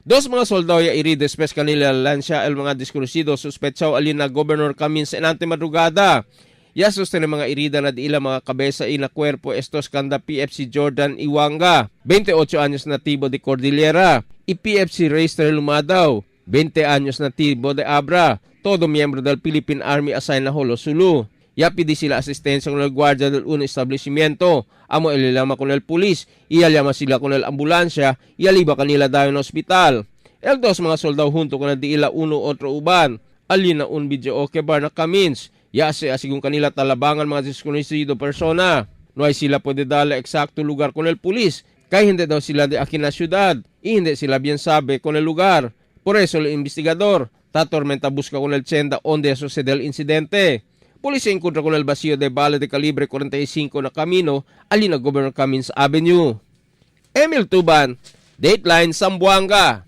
Dos mga soldado ya iri después kanila lansya el mga deskonocido suspechaw alin na Governor Camins enante madrugada. Ya sosten mga irida na di ila mga kabesa ina cuerpo estos kanda PFC Jordan Iwanga, 28 anyos natibo de Cordillera, y PFC Reyster Lumadaw, 20 anyos natibo de Abra, todo miyembro del Philippine Army assigned na Holo Sulu. Ya pidi sila asistencia con el guardia del un establecimiento, amo ililama con el pulis, iyalama sila con el ambulansya, iyaliba kanila dayo ng ospital. El dos mga soldado junto con el di ila uno otro uban, alin na un video okay bar na Camins, ya asigong kanila talabangan mga deskonocido persona. No ay sila pwede dala eksakto lugar con el pulis, kaya hindi daw sila de akin na syudad, hindi sila bien sabe con el lugar. Por eso el investigador, tatormenta busca con el tienda onde sucede el incidente. Polisya encuentra con el vacío de bala de calibre 45 na camino alina Governor Camins Avenue. Emil Tuban, Dateline Zamboanga.